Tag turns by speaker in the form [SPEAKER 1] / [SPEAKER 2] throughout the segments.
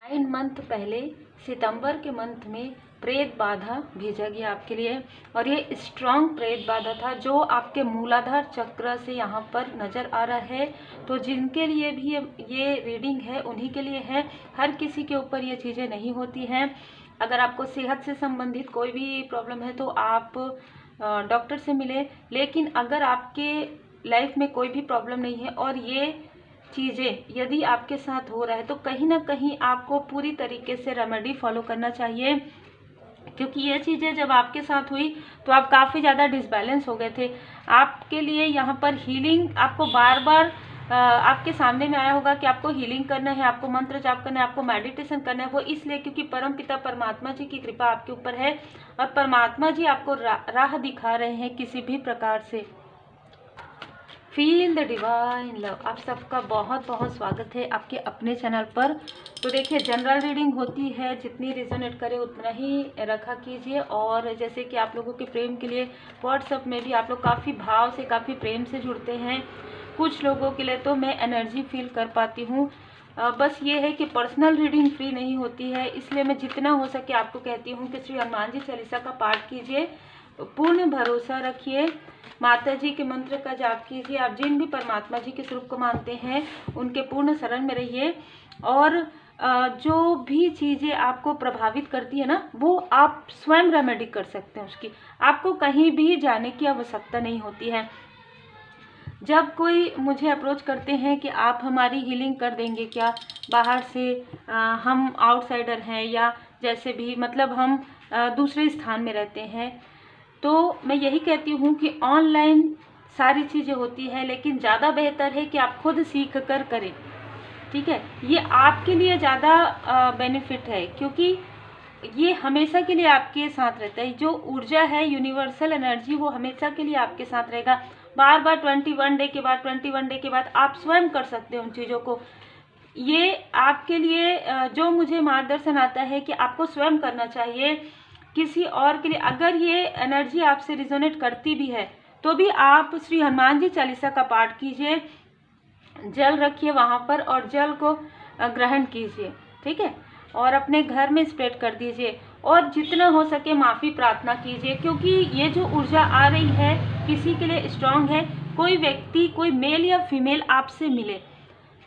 [SPEAKER 1] 9 month पहले सितंबर के month में प्रेत बाधा भेजा गया आपके लिए, और ये स्ट्रांग प्रेत बाधा था जो आपके मूलाधार चक्र से यहाँ पर नज़र आ रहा है। तो जिनके लिए भी ये रीडिंग है उन्हीं के लिए है, हर किसी के ऊपर ये चीज़ें नहीं होती हैं। अगर आपको सेहत से संबंधित कोई भी प्रॉब्लम है तो आप डॉक्टर से मिले, लेकिन अगर आपके लाइफ में कोई भी प्रॉब्लम नहीं है और ये चीज़ें यदि आपके साथ हो रहा है तो कहीं ना कहीं आपको पूरी तरीके से रेमेडी फॉलो करना चाहिए, क्योंकि ये चीज़ें जब आपके साथ हुई तो आप काफ़ी ज़्यादा डिसबैलेंस हो गए थे। आपके लिए यहाँ पर हीलिंग आपको बार बार आपके सामने में आया होगा कि आपको हीलिंग करना है, आपको मंत्र जाप करना है, आपको मेडिटेशन करना है। वो इसलिए क्योंकि परमपिता परमात्मा जी की कृपा आपके ऊपर है और परमात्मा जी आपको राह दिखा रहे हैं किसी भी प्रकार से। Feel the divine love. आप सबका बहुत बहुत स्वागत है आपके अपने चैनल पर। तो देखिए, जनरल रीडिंग होती है, जितनी रिजोनेट करे उतना ही रखा कीजिए। और जैसे कि आप लोगों के प्रेम के लिए व्हाट्सएप में भी आप लोग काफ़ी भाव से, काफ़ी प्रेम से जुड़ते हैं। कुछ लोगों के लिए तो मैं एनर्जी फील कर पाती हूँ। बस ये है कि पर्सनल रीडिंग फ्री नहीं होती है, इसलिए मैं जितना हो सके आपको कहती हूँ कि श्री हनुमान जी चालीसा का पाठ कीजिए, पूर्ण भरोसा रखिए, माता जी के मंत्र का जाप कीजिए। आप जिन भी परमात्मा जी के स्वरूप को मानते हैं उनके पूर्ण शरण में रहिए, और जो भी चीज़ें आपको प्रभावित करती है ना, वो आप स्वयं रेमेडी कर सकते हैं उसकी। आपको कहीं भी जाने की आवश्यकता नहीं होती है। जब कोई मुझे अप्रोच करते हैं कि आप हमारी हीलिंग कर देंगे क्या, बाहर से हम आउटसाइडर हैं या जैसे भी, मतलब हम दूसरे स्थान में रहते हैं, तो मैं यही कहती हूँ कि ऑनलाइन सारी चीज़ें होती है, लेकिन ज़्यादा बेहतर है कि आप खुद सीख कर करें। ठीक है, ये आपके लिए ज़्यादा बेनिफिट है, क्योंकि ये हमेशा के लिए आपके साथ रहता है। जो ऊर्जा है, यूनिवर्सल एनर्जी, वो हमेशा के लिए आपके साथ रहेगा। बार बार 21 डे के बाद 21 डे के बाद आप स्वयं कर सकते हो उन चीज़ों को। ये आपके लिए जो मुझे मार्गदर्शन आता है कि आपको स्वयं करना चाहिए, किसी और के लिए। अगर ये एनर्जी आपसे रिजोनेट करती भी है तो भी आप श्री हनुमान जी चालीसा का पाठ कीजिए, जल रखिए वहाँ पर और जल को ग्रहण कीजिए। ठीक है, और अपने घर में स्प्रेड कर दीजिए, और जितना हो सके माफ़ी प्रार्थना कीजिए, क्योंकि ये जो ऊर्जा आ रही है किसी के लिए स्ट्रांग है। कोई व्यक्ति, कोई मेल या फीमेल आपसे मिले,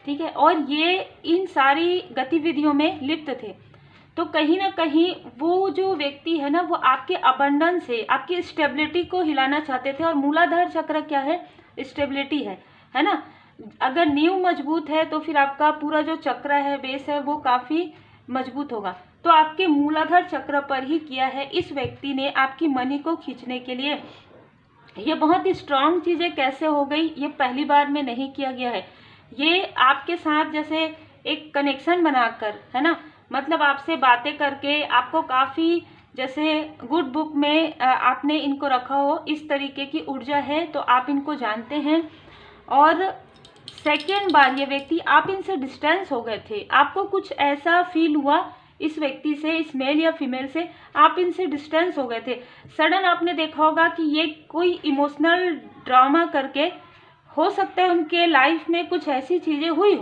[SPEAKER 1] ठीक है, और ये इन सारी गतिविधियों में लिप्त थे, तो कहीं ना कहीं वो जो व्यक्ति है ना, वो आपके अबंडन से, आपकी स्टेबिलिटी को हिलाना चाहते थे। और मूलाधार चक्र क्या है? स्टेबिलिटी है ना। अगर नींव मजबूत है तो फिर आपका पूरा जो चक्र है, बेस है, वो काफ़ी मजबूत होगा। तो आपके मूलाधार चक्र पर ही किया है इस व्यक्ति ने, आपकी मनी को खींचने के लिए। ये बहुत ही स्ट्रांग चीज़ें कैसे हो गई, ये पहली बार में नहीं किया गया है। ये आपके साथ जैसे एक कनेक्शन बनाकर, है ना, मतलब आपसे बातें करके, आपको काफ़ी जैसे गुड बुक में आपने इनको रखा हो, इस तरीके की ऊर्जा है, तो आप इनको जानते हैं। और सेकेंड बार ये व्यक्ति, आप इनसे डिस्टेंस हो गए थे, आपको कुछ ऐसा फील हुआ इस व्यक्ति से, इस मेल या फीमेल से, आप इनसे डिस्टेंस हो गए थे। सडन आपने देखा होगा कि ये कोई इमोशनल ड्रामा करके, हो सकता है उनके लाइफ में कुछ ऐसी चीज़ें हुई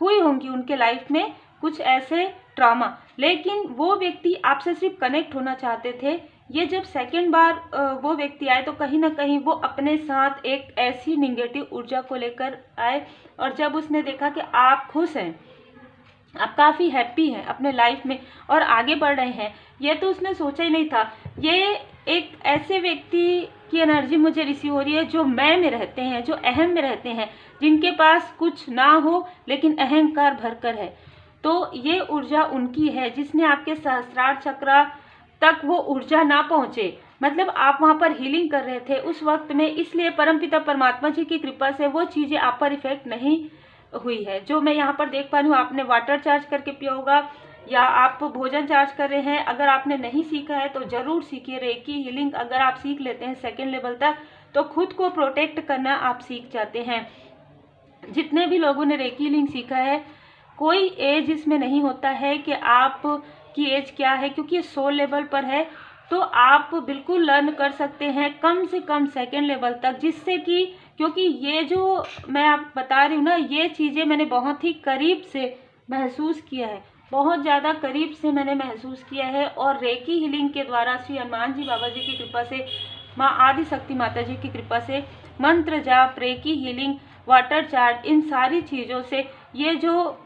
[SPEAKER 1] होंगी उनके लाइफ में कुछ ऐसे ट्रॉमा, लेकिन वो व्यक्ति आपसे सिर्फ कनेक्ट होना चाहते थे। ये जब सेकेंड बार वो व्यक्ति आए तो कहीं ना कहीं वो अपने साथ एक ऐसी निगेटिव ऊर्जा को लेकर आए, और जब उसने देखा कि आप खुश हैं, आप काफ़ी हैप्पी हैं अपने लाइफ में और आगे बढ़ रहे हैं, ये तो उसने सोचा ही नहीं था। ये एक ऐसे व्यक्ति की एनर्जी मुझे रिसीव हो रही है जो मैं में रहते हैं, जो अहम में रहते हैं, जिनके पास कुछ ना हो लेकिन अहंकार भरकर है। तो ये ऊर्जा उनकी है जिसने आपके सहस्त्रार चक्र तक वो ऊर्जा ना पहुँचे, मतलब आप वहाँ पर हीलिंग कर रहे थे उस वक्त में, इसलिए परमपिता परमात्मा जी की कृपा से वो चीज़ें आप पर इफेक्ट नहीं हुई है। जो मैं यहाँ पर देख पा रही हूँ, आपने वाटर चार्ज करके पिया होगा या आप भोजन चार्ज कर रहे हैं। अगर आपने नहीं सीखा है तो ज़रूर सीखिए रेकी हीलिंग। अगर आप सीख लेते हैं सेकेंड लेवल तक तो खुद को प्रोटेक्ट करना आप सीख जाते हैं। जितने भी लोगों ने रेकी हीलिंग सीखा है, कोई एज इसमें नहीं होता है कि आप की एज क्या है, क्योंकि ये 100 लेवल पर है, तो आप बिल्कुल लर्न कर सकते हैं कम से कम सेकेंड लेवल तक, जिससे कि, क्योंकि ये जो मैं आप बता रही हूँ ना, ये चीज़ें मैंने बहुत ही करीब से महसूस किया है। बहुत ज़्यादा करीब से मैंने महसूस किया है। और रेकी हीलिंग के द्वारा श्री हनुमान जी बाबा जी की कृपा से, माँ आदि शक्ति माता जी की कृपा से, मंत्र जाप, रेकी हीलिंग, वाटर चार्ज, इन सारी चीज़ों से ये जो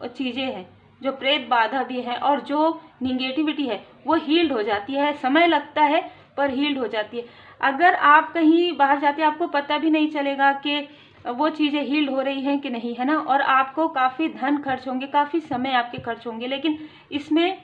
[SPEAKER 1] चीज़ें हैं, जो प्रेत बाधा भी है और जो निगेटिविटी है, वो हील्ड हो जाती है। समय लगता है पर हील्ड हो जाती है। अगर आप कहीं बाहर जाते हैं, आपको पता भी नहीं चलेगा कि वो चीज़ें हील्ड हो रही हैं कि नहीं, है ना। और आपको काफ़ी धन खर्च होंगे, काफ़ी समय आपके खर्च होंगे, लेकिन इसमें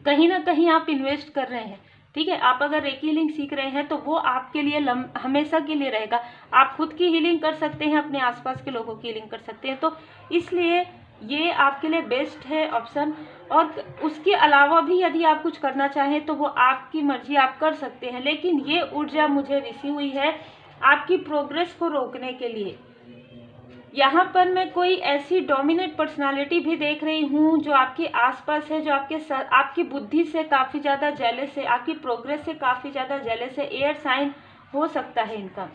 [SPEAKER 1] कहीं ना कहीं आप इन्वेस्ट कर रहे हैं। ठीक है, आप अगर रेकी हीलिंग सीख रहे हैं तो वो आपके लिए हमेशा के लिए रहेगा। आप खुद की हीलिंग कर सकते हैं, अपने आसपास के लोगों की हीलिंग कर सकते हैं, तो इसलिए ये आपके लिए बेस्ट है ऑप्शन। और उसके अलावा भी यदि आप कुछ करना चाहें तो वो आपकी मर्जी, आप कर सकते हैं। लेकिन ये ऊर्जा मुझे रिसीव हुई है आपकी प्रोग्रेस को रोकने के लिए। यहाँ पर मैं कोई ऐसी डोमिनेट पर्सनालिटी भी देख रही हूँ जो आपके आसपास है, जो आपकी बुद्धि से काफ़ी ज़्यादा जेलस है, आपकी प्रोग्रेस से काफ़ी ज़्यादा जेलस है। एयर साइन हो सकता है इनका,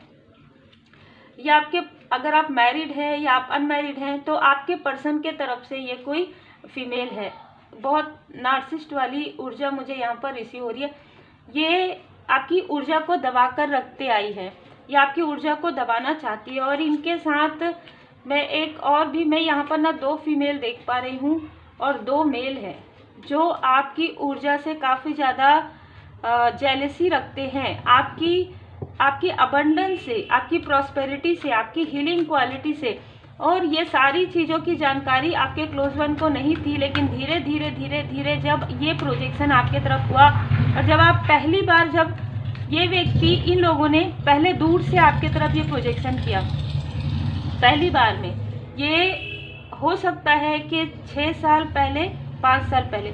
[SPEAKER 1] या आपके, अगर आप मैरिड हैं या आप अनमैरिड हैं तो आपके पर्सन के तरफ से ये कोई फीमेल है। बहुत नार्सिस्ट वाली ऊर्जा मुझे यहाँ पर रिसीव हो रही है। ये आपकी ऊर्जा को दबा कर रखते आई है, या आपकी ऊर्जा को दबाना चाहती है। और इनके साथ मैं एक और भी, मैं यहाँ पर ना 2 फीमेल देख पा रही हूँ और 2 मेल है जो आपकी ऊर्जा से काफ़ी ज़्यादा जेलसी रखते हैं, आपकी अबंडेंस से, आपकी प्रॉस्पेरिटी से, आपकी हीलिंग क्वालिटी से। और ये सारी चीज़ों की जानकारी आपके क्लोज वन को नहीं थी, लेकिन धीरे धीरे धीरे धीरे जब ये प्रोजेक्शन आपके तरफ हुआ, और जब आप पहली बार, जब ये व्यक्ति, इन लोगों ने पहले दूर से आपके तरफ ये प्रोजेक्शन किया पहली बार में, ये हो सकता है कि 6 साल पहले, 5 साल पहले,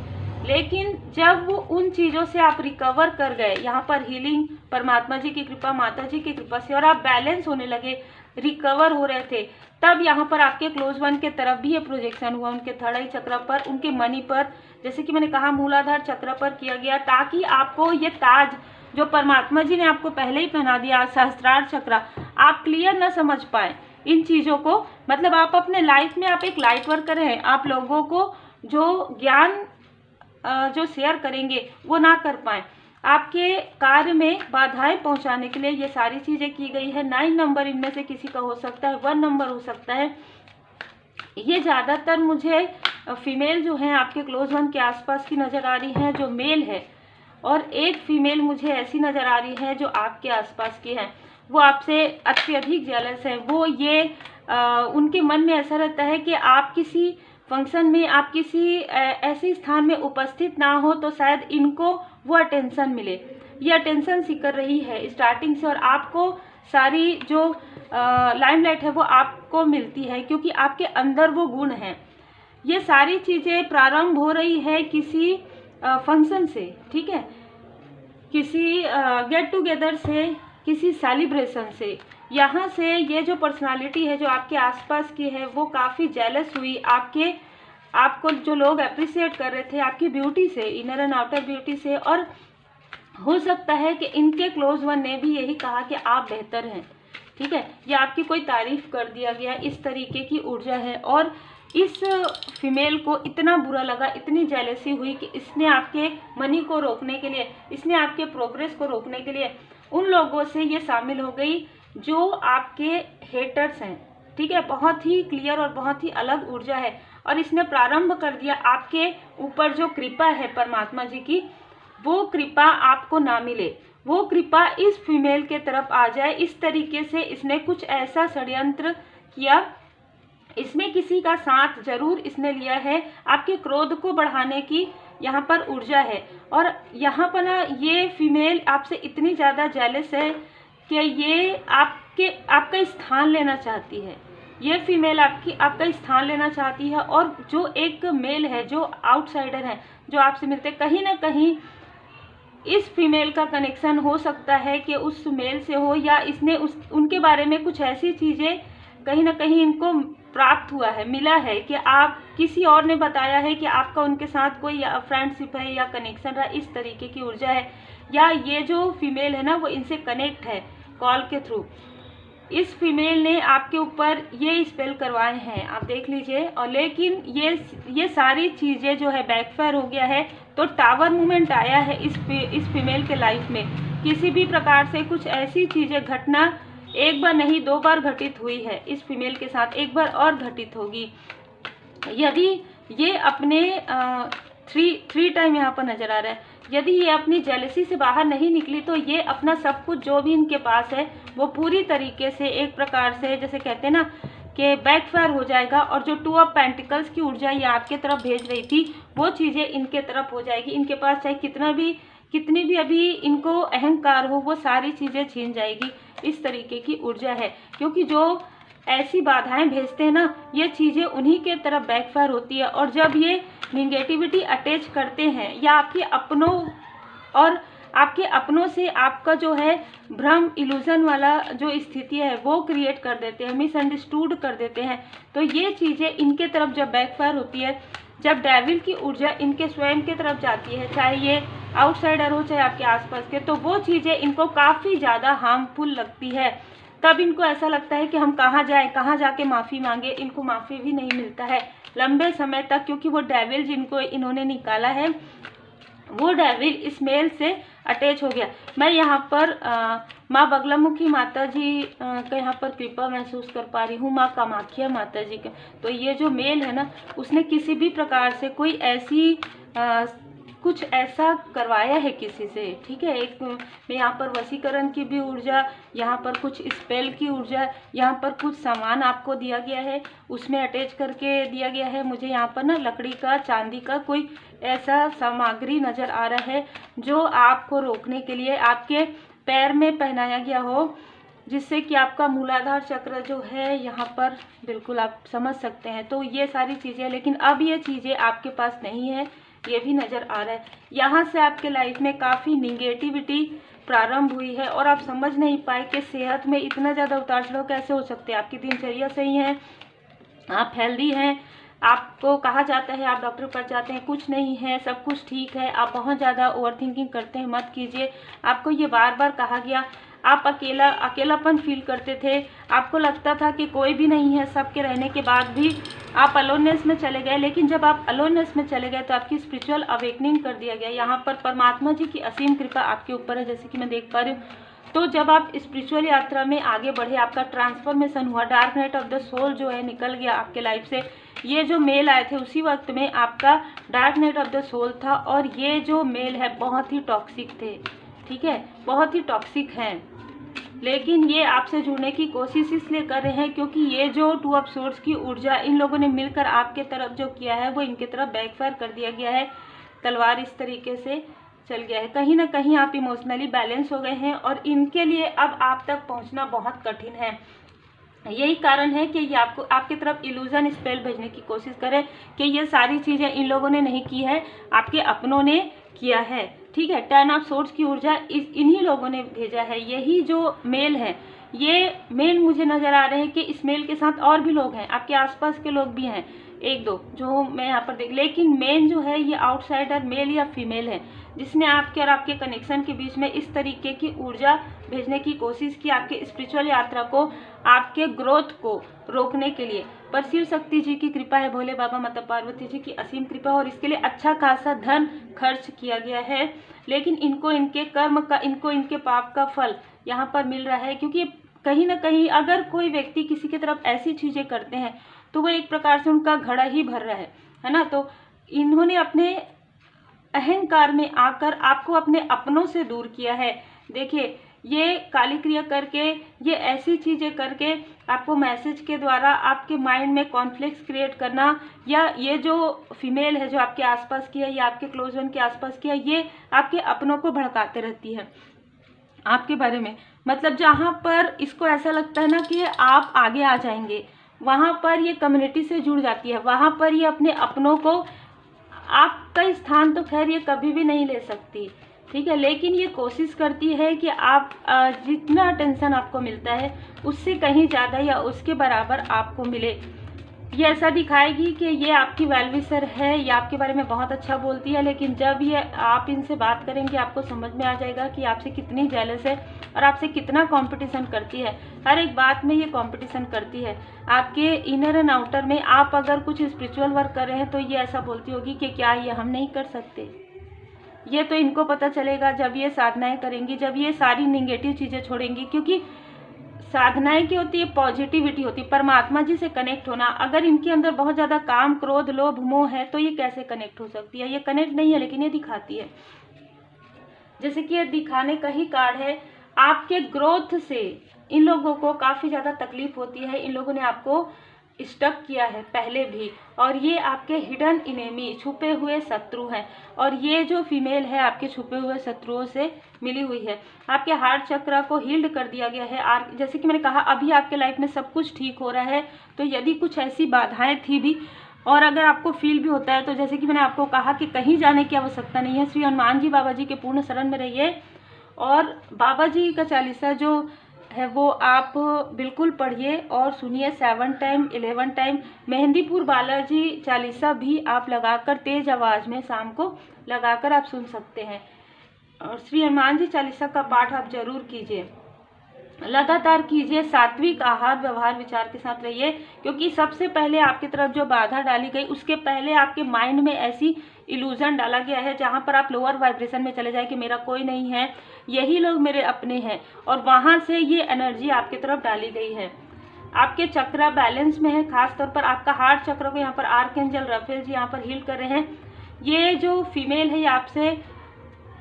[SPEAKER 1] लेकिन जब वो उन चीज़ों से आप रिकवर कर गए, यहाँ पर हीलिंग, परमात्मा जी की कृपा, माता जी की कृपा से, और आप बैलेंस होने लगे, रिकवर हो रहे थे, तब यहाँ पर आपके क्लोज वन के तरफ भी ये प्रोजेक्शन हुआ, उनके थर्ड आई चक्र पर, उनके मनी पर, जैसे कि मैंने कहा मूलाधार चक्र पर किया गया, ताकि आपको ये ताज जो परमात्मा जी ने आपको पहले ही पहना दिया, सहस्त्रार चक्र, आप क्लियर ना समझ पाए इन चीज़ों को। मतलब आप अपने लाइफ में, आप एक लाइट वर्कर हैं, आप लोगों को जो ज्ञान जो शेयर करेंगे वो ना कर पाए, आपके कार्य में बाधाएं पहुंचाने के लिए ये सारी चीज़ें की गई है। 9 नंबर इनमें से किसी का हो सकता है, 1 नंबर हो सकता है। ये ज़्यादातर मुझे फीमेल जो हैं आपके क्लोज वन के आसपास की नज़र आ रही हैं, जो मेल है, और एक फीमेल मुझे ऐसी नज़र आ रही है जो आपके आसपास की है, वो आपसे अत्यधिक जेलस है। वो ये उनके मन में ऐसा रहता है कि आप किसी फंक्शन में, आप किसी ऐसे स्थान में उपस्थित ना हो तो शायद इनको वो अटेंशन मिले। ये अटेंशन सीकर रही है स्टार्टिंग से, और आपको सारी जो लाइमलाइट है वो आपको मिलती है, क्योंकि आपके अंदर वो गुण हैं। ये सारी चीज़ें प्रारंभ हो रही है किसी फंक्शन से, ठीक है, किसी गेट टुगेदर से, किसी सेलिब्रेशन से। यहाँ से ये जो पर्सनालिटी है जो आपके आसपास की है वो काफ़ी जेलस हुई, आपको जो लोग अप्रिशिएट कर रहे थे आपकी ब्यूटी से, इनर एंड आउटर ब्यूटी से। और हो सकता है कि इनके क्लोज वन ने भी यही कहा कि आप बेहतर हैं, ठीक है, या आपकी कोई तारीफ कर दिया गया, इस तरीके की ऊर्जा है। और इस फीमेल को इतना बुरा लगा, इतनी जेलसी हुई कि इसने आपके मनी को रोकने के लिए, इसने आपके प्रोग्रेस को रोकने के लिए उन लोगों से ये शामिल हो गई जो आपके हेटर्स हैं, ठीक है। बहुत ही क्लियर और बहुत ही अलग ऊर्जा है, और इसने प्रारंभ कर दिया आपके ऊपर जो कृपा है परमात्मा जी की, वो कृपा आपको ना मिले, वो कृपा इस फीमेल के तरफ आ जाए। इस तरीके से इसने कुछ ऐसा षड्यंत्र किया, इसमें किसी का साथ जरूर इसने लिया है, आपके क्रोध को बढ़ाने की यहाँ पर ऊर्जा है। और यहाँ पर ना ये फीमेल आपसे इतनी ज़्यादा जेलस है कि ये आपका स्थान लेना चाहती है। ये फीमेल आपका स्थान लेना चाहती है। और जो एक मेल है जो आउटसाइडर है, जो आपसे मिलते, कहीं ना कहीं इस फीमेल का कनेक्शन हो सकता है कि उस मेल से हो, या इसने उनके बारे में कुछ ऐसी चीज़ें कहीं ना कहीं इनको प्राप्त हुआ है, मिला है, कि आप किसी और ने बताया है कि आपका उनके साथ कोई फ्रेंडशिप है या कनेक्शन रहा, इस तरीके की ऊर्जा है। या ये जो फीमेल है ना वो इनसे कनेक्ट है कॉल के थ्रू, इस फीमेल ने आपके ऊपर ये स्पेल करवाए हैं, आप देख लीजिए। और लेकिन ये सारी चीज़ें जो है बैकफायर हो गया है। तो टावर मूवमेंट आया है इस फीमेल के लाइफ में। किसी भी प्रकार से कुछ ऐसी चीज़ें घटना एक बार नहीं 2 बार घटित हुई है इस फीमेल के साथ, एक बार और घटित होगी। यदि ये अपने थ्री टाइम यहाँ पर नजर आ रहा है, यदि ये अपनी जेलसी से बाहर नहीं निकली तो ये अपना सब कुछ जो भी इनके पास है वो पूरी तरीके से एक प्रकार से जैसे कहते हैं ना कि बैकफायर हो जाएगा। और जो 2 ऑफ पेंटिकल्स की ऊर्जा ये आपके तरफ भेज रही थी वो चीज़ें इनके तरफ हो जाएगी। इनके पास चाहे कितनी भी अभी इनको अहंकार हो वो सारी चीज़ें छीन जाएगी। इस तरीके की ऊर्जा है, क्योंकि जो ऐसी बाधाएं भेजते हैं ना ये चीज़ें उन्हीं के तरफ बैकफायर होती है। और जब ये निगेटिविटी अटैच करते हैं या आपके अपनों से आपका जो है भ्रम इल्यूजन वाला जो स्थिति है वो क्रिएट कर देते हैं, मिसअंडरस्टूड कर देते हैं, तो ये चीज़ें इनके तरफ जब बैकफायर होती है, जब डेविल की ऊर्जा इनके स्वयं के तरफ जाती है, चाहे ये आउटसाइडर हो चाहे आपके आसपास के, तो वो चीज़ें इनको काफ़ी ज़्यादा हार्मफुल लगती है। तब इनको ऐसा लगता है कि हम कहाँ जाएं, कहाँ जाके माफ़ी मांगे। इनको माफ़ी भी नहीं मिलता है लंबे समय तक, क्योंकि वो डेविल जिनको इन्होंने निकाला है वो डेविल इस मेल से अटैच हो गया। मैं यहाँ पर माँ बगलामुखी माता जी का यहाँ पर कृपा महसूस कर पा रही हूँ, माँ कामाख्या माता जी का। तो ये जो मेल है ना उसने किसी भी प्रकार से कोई ऐसी कुछ ऐसा करवाया है किसी से, ठीक है। एक मैं यहाँ पर वशीकरण की भी ऊर्जा, यहाँ पर कुछ स्पेल की ऊर्जा, यहाँ पर कुछ सामान आपको दिया गया है उसमें अटैच करके दिया गया है। मुझे यहाँ पर ना लकड़ी का, चांदी का कोई ऐसा सामग्री नज़र आ रहा है जो आपको रोकने के लिए आपके पैर में पहनाया गया हो, जिससे कि आपका मूलाधार चक्र जो है यहाँ पर बिल्कुल आप समझ सकते हैं। तो ये सारी चीज़ें, लेकिन अब ये चीज़ें आपके पास नहीं है, ये भी नज़र आ रहा है। यहाँ से आपके लाइफ में काफ़ी निगेटिविटी प्रारंभ हुई है और आप समझ नहीं पाए कि सेहत में इतना ज़्यादा उतार चढ़ाव कैसे हो सकते हैं। आपकी दिनचर्या सही है, आप हेल्दी हैं, आपको कहा जाता है आप डॉक्टर पर जाते हैं, कुछ नहीं है, सब कुछ ठीक है। आप बहुत ज़्यादा ओवरथिंकिंग करते हैं, मत कीजिए। आपको ये बार बार कहा गया, आप अकेलापन फील करते थे, आपको लगता था कि कोई भी नहीं है, सबके रहने के बाद भी आप अलोननेस में चले गए। लेकिन जब आप अलोननेस में चले गए तो आपकी स्पिरिचुअल अवेकनिंग कर दिया गया। यहाँ पर परमात्मा जी की असीम कृपा आपके ऊपर है, जैसे कि मैं देख पा रही हूँ। तो जब आप स्पिरिचुअल यात्रा में आगे बढ़े, आपका ट्रांसफॉर्मेशन हुआ, dark night of the soul जो है निकल गया आपके लाइफ से। ये जो मेल आए थे उसी वक्त में आपका dark night of the soul था, और ये जो मेल है बहुत ही टॉक्सिक थे, ठीक है, बहुत ही टॉक्सिक हैं। लेकिन ये आपसे जुड़ने की कोशिश इसलिए कर रहे हैं क्योंकि ये जो 2 ऑफ सोर्स की ऊर्जा इन लोगों ने मिलकर आपके तरफ जो किया है वो इनके तरफ बैकफायर कर दिया गया है। तलवार इस तरीके से चल गया है, कहीं ना कहीं आप इमोशनली बैलेंस हो गए हैं और इनके लिए अब आप तक पहुंचना बहुत कठिन है। यही कारण है कि ये आपको आपकी तरफ इल्यूजन स्पेल भेजने की कोशिश करे कि ये सारी चीज़ें इन लोगों ने नहीं की है, आपके अपनों ने किया है, ठीक है। 10 ऑफ सोर्ड्स की ऊर्जा इन्हीं लोगों ने भेजा है। यही जो मेल है, ये मेल मुझे नज़र आ रहे हैं कि इस मेल के साथ और भी लोग हैं, आपके आसपास के लोग भी हैं, 1-2 जो मैं यहाँ पर देख। लेकिन मेन जो है ये आउटसाइडर मेल या फीमेल है, जिसने आपके और आपके कनेक्शन के बीच में इस तरीके की ऊर्जा भेजने की कोशिश की, आपके स्पिरिचुअल यात्रा को, आपके ग्रोथ को रोकने के लिए। पर शिव शक्ति जी की कृपा है, भोले बाबा माता पार्वती जी की असीम कृपा, और इसके लिए अच्छा खासा धन खर्च किया गया है। लेकिन इनको इनके कर्म का, इनको इनके पाप का फल यहाँ पर मिल रहा है। क्योंकि कहीं ना कहीं अगर कोई व्यक्ति किसी की तरफ ऐसी चीज़ें करते हैं तो वो एक प्रकार से उनका घड़ा ही भर रहा है ना। तो इन्होंने अपने अहंकार में आकर आपको अपने अपनों से दूर किया है। देखिए, ये काली क्रिया करके, ये ऐसी चीज़ें करके आपको मैसेज के द्वारा आपके माइंड में कॉन्फ्लिक्ट्स क्रिएट करना, या ये जो फीमेल है जो आपके आसपास की है या आपके क्लोज वन के आसपास की है, ये आपके अपनों को भड़काते रहती है आपके बारे में। मतलब जहाँ पर इसको ऐसा लगता है ना कि आप आगे आ जाएंगे, वहाँ पर ये कम्युनिटी से जुड़ जाती है, वहाँ पर ये अपने अपनों को, आपका स्थान तो खैर ये कभी भी नहीं ले सकती, ठीक है। लेकिन ये कोशिश करती है कि आप जितना टेंशन आपको मिलता है उससे कहीं ज़्यादा या उसके बराबर आपको मिले। ये ऐसा दिखाएगी कि ये आपकी वेल विशर है, ये आपके बारे में बहुत अच्छा बोलती है, लेकिन जब ये आप इनसे बात करेंगे आपको समझ में आ जाएगा कि आपसे कितनी जेलस है और आपसे कितना कंपटीशन करती है। हर एक बात में ये कंपटीशन करती है आपके इनर एंड आउटर में। आप अगर कुछ स्पिरिचुअल वर्क कर रहे हैं तो ये ऐसा बोलती होगी कि क्या ये हम नहीं कर सकते। ये तो इनको पता चलेगा जब ये साधनाएं करेंगी, जब ये सारी निगेटिव चीज़ें छोड़ेंगी, क्योंकि साधनाएं क्या होती है, पॉजिटिविटी होती है, परमात्मा जी से कनेक्ट होना। अगर इनके अंदर बहुत ज़्यादा काम, क्रोध, लोभ, मोह है तो ये कैसे कनेक्ट हो सकती है। ये कनेक्ट नहीं है, लेकिन ये दिखाती है। जैसे कि ये दिखाने का ही कार्ड है, आपके ग्रोथ से इन लोगों को काफ़ी ज़्यादा तकलीफ होती है। इन लोगों ने आपको स्टक किया है पहले भी, और ये आपके हिडन इनेमी, छुपे हुए शत्रु हैं। और ये जो फीमेल है आपके छुपे हुए शत्रुओं से मिली हुई है। आपके हार्ट चक्र को हील्ड कर दिया गया है। जैसे कि मैंने कहा, अभी आपके लाइफ में सब कुछ ठीक हो रहा है। तो यदि कुछ ऐसी बाधाएं थी भी, और अगर आपको फील भी होता है, तो जैसे कि मैंने आपको कहा कि कहीं जाने की आवश्यकता नहीं है। श्री हनुमान जी बाबा जी के पूर्ण शरण में रहिए, और बाबा जी का चालीसा जो है वो आप बिल्कुल पढ़िए और सुनिए 7 टाइम 11 टाइम। मेहंदीपुर बालाजी चालीसा भी आप लगाकर तेज आवाज़ में शाम को लगाकर आप सुन सकते हैं। और श्री हनुमान जी चालीसा का पाठ आप जरूर कीजिए, लगातार कीजिए। सात्विक आहार व्यवहार विचार के साथ रहिए, क्योंकि सबसे पहले आपकी तरफ जो बाधा डाली गई, उसके पहले आपके माइंड में ऐसी इल्यूजन डाला गया है जहां पर आप लोअर वाइब्रेशन में चले जाए कि मेरा कोई नहीं है, यही लोग मेरे अपने हैं, और वहां से ये एनर्जी आपकी तरफ डाली गई है। आपके चक्र बैलेंस में है, खास तौर पर आपका हार्ट चक्र को यहाँ पर आर्कएंजल राफेल जी यहाँ पर हील कर रहे हैं। ये जो फीमेल है ये आपसे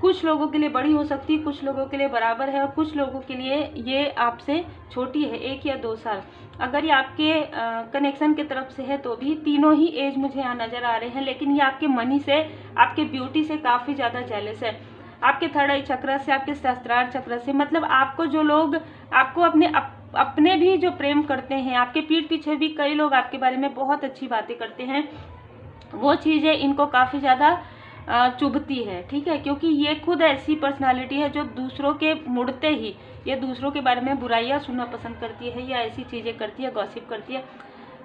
[SPEAKER 1] कुछ लोगों के लिए बड़ी हो सकती है, कुछ लोगों के लिए बराबर है, और कुछ लोगों के लिए ये आपसे छोटी है, 1 या 2 साल। अगर ये आपके कनेक्शन के तरफ से है तो भी तीनों ही एज मुझे यहाँ नज़र आ रहे हैं। लेकिन ये आपके मनी से, आपके ब्यूटी से काफ़ी ज़्यादा जेलस है। आपके थर्ड आई चक्र से, आपके सहस्त्रार चक्र से, मतलब आपको जो लोग आपको अपने भी जो प्रेम करते हैं, आपके पीठ पीछे भी कई लोग आपके बारे में बहुत अच्छी बातें करते हैं, वो चीज़ें इनको काफ़ी ज़्यादा चुभती है। ठीक है, क्योंकि ये खुद ऐसी पर्सनालिटी है जो दूसरों के मुड़ते ही ये दूसरों के बारे में बुराइयां सुनना पसंद करती है, या ऐसी चीज़ें करती है, गॉसिप करती है।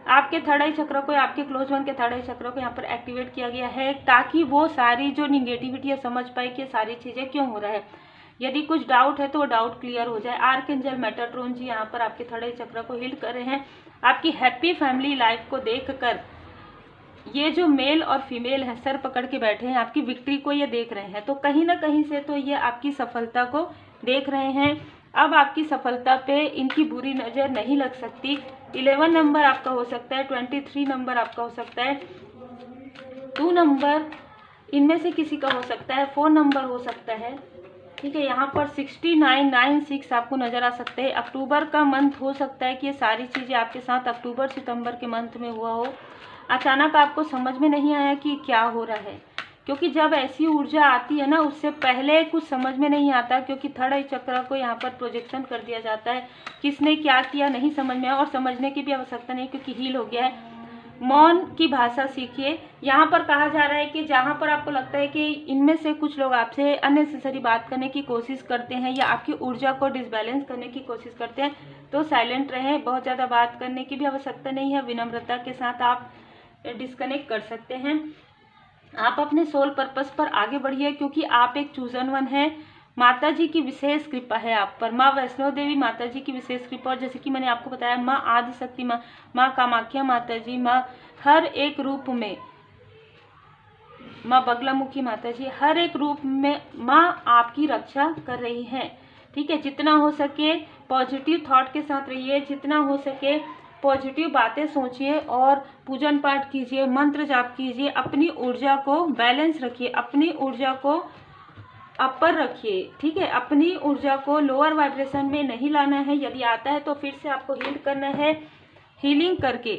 [SPEAKER 1] आपके थर्ड आई चक्र को, आपके क्लोज वन के थर्ड आई चक्र को यहाँ पर एक्टिवेट किया गया है, ताकि वो सारी जो निगेटिविटी है समझ पाए कि सारी चीज़ें क्यों हो रहा है। यदि कुछ डाउट है तो वो डाउट क्लियर हो जाए। आर्कएंजल मेटाट्रॉन जी यहाँ पर आपके थर्ड आई चक्र को हील कर रहे हैं। आपकी हैप्पी फैमिली लाइफ को देख कर ये जो मेल और फीमेल है सर पकड़ के बैठे हैं, आपकी विक्ट्री को ये देख रहे हैं। तो कहीं ना कहीं से तो ये आपकी सफलता को देख रहे हैं। अब आपकी सफलता पे इनकी बुरी नज़र नहीं लग सकती। 11 नंबर आपका हो सकता है, 23 नंबर आपका हो सकता है, 2 नंबर इनमें से किसी का हो सकता है, 4 नंबर हो सकता है। ठीक है, यहाँ पर 6996 आपको नज़र आ सकते हैं। अक्टूबर का मंथ हो सकता है कि ये सारी चीज़ें आपके साथ अक्टूबर सितंबर के मंथ में हुआ हो। अचानक आपको समझ में नहीं आया कि क्या हो रहा है, क्योंकि जब ऐसी ऊर्जा आती है ना, उससे पहले कुछ समझ में नहीं आता, क्योंकि थर्ड आई चक्र को यहाँ पर प्रोजेक्शन कर दिया जाता है। किसने क्या किया नहीं समझ में आया, और समझने की भी आवश्यकता नहीं, क्योंकि हील हो गया है। मौन की भाषा सीखिए। यहाँ पर कहा जा रहा है कि जहाँ पर आपको लगता है कि इनमें से कुछ लोग आपसे अननेसेसरी बात करने की कोशिश करते हैं, या आपकी ऊर्जा को डिसबैलेंस करने की कोशिश करते हैं, तो साइलेंट रहें। बहुत ज़्यादा बात करने की भी आवश्यकता नहीं है, विनम्रता के साथ आप डिस्कनेक्ट कर सकते हैं। आप अपने सोल पर्पस पर आगे बढ़िए, क्योंकि आप एक चूजन वन हैं। माता जी की विशेष कृपा है आप पर, माँ वैष्णो देवी माता जी की विशेष कृपा। और जैसे कि मैंने आपको बताया, माँ आदिशक्ति, माँ कामाख्या माता जी, माँ हर एक रूप में, माँ बगलामुखी माता जी हर एक रूप में माँ आपकी रक्षा कर रही हैं। ठीक है, जितना हो सके पॉजिटिव थॉट के साथ रहिए, जितना हो सके पॉजिटिव बातें सोचिए, और पूजन पाठ कीजिए, मंत्र जाप कीजिए, अपनी ऊर्जा को बैलेंस रखिए, अपनी ऊर्जा को अपर रखिए। ठीक है, अपनी ऊर्जा को लोअर वाइब्रेशन में नहीं लाना है। यदि आता है तो फिर से आपको हील करना है, हीलिंग करके।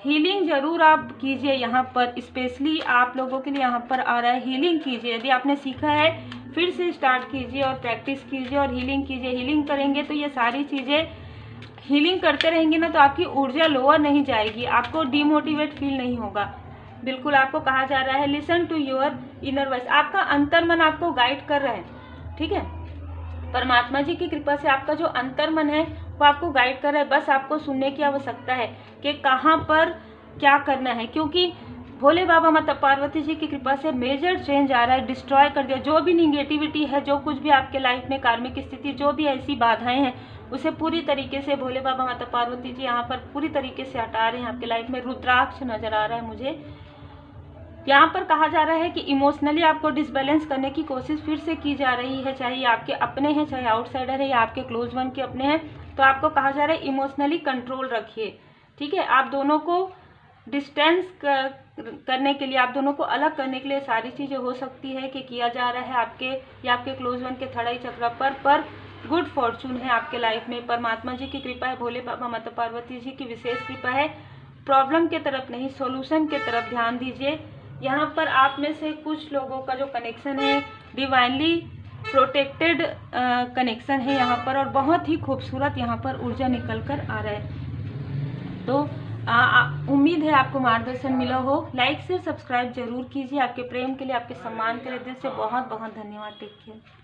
[SPEAKER 1] हीलिंग जरूर आप कीजिए, यहाँ पर स्पेशली आप लोगों के लिए यहाँ पर आ रहा है, हीलिंग कीजिए। यदि आपने सीखा है फिर से स्टार्ट कीजिए और प्रैक्टिस कीजिए और हीलिंग कीजिए। हीलिंग करेंगे तो ये सारी चीज़ें, हीलिंग करते रहेंगे ना, तो आपकी ऊर्जा लोअर नहीं जाएगी, आपको डिमोटिवेट फील नहीं होगा। बिल्कुल आपको कहा जा रहा है listen to your inner voice. आपका अंतर्मन आपको गाइड कर रहा है। ठीक है, परमात्मा जी की कृपा से आपका जो अंतर्मन है वो आपको गाइड कर रहा है। बस आपको सुनने की आवश्यकता है कि कहाँ पर क्या करना है, क्योंकि भोले बाबा माता पार्वती जी की कृपा से मेजर चेंज आ रहा है। डिस्ट्रॉय कर दिया जो भी निगेटिविटी है, जो कुछ भी आपके लाइफ में कार्मिक स्थिति, जो भी ऐसी बाधाएं हैं, उसे पूरी तरीके से भोले बाबा माता पार्वती जी यहाँ पर पूरी तरीके से हटा रहे हैं। आपके लाइफ में रुद्राक्ष नजर आ रहा है मुझे। यहाँ पर कहा जा रहा है कि इमोशनली आपको डिसबैलेंस करने की कोशिश फिर से की जा रही है, चाहे आपके अपने हैं, चाहे आउटसाइडर है, या आपके क्लोज वन के अपने हैं। तो आपको कहा जा रहा है इमोशनली कंट्रोल रखिए, ठीक है। आप दोनों को डिस्टेंस करने के लिए, आप दोनों को अलग करने के लिए सारी चीज़ें हो सकती है कि किया जा रहा है आपके या आपके क्लोज वन के थर्ड आई चक्र पर गुड फॉर्चून है आपके लाइफ में। परमात्मा जी की कृपा है, भोले बाबा माता पार्वती जी की विशेष कृपा है। प्रॉब्लम के तरफ नहीं, सॉल्यूशन के तरफ ध्यान दीजिए। यहाँ पर आप में से कुछ लोगों का जो कनेक्शन है डिवाइनली प्रोटेक्टेड कनेक्शन है यहाँ पर, और बहुत ही खूबसूरत यहाँ पर ऊर्जा निकल कर आ रहा है। तो उम्मीद है आपको मार्गदर्शन मिला हो। लाइक शेयर सब्सक्राइब जरूर कीजिए। आपके प्रेम के लिए, आपके सम्मान के लिए दिल से बहुत बहुत धन्यवाद। Take care.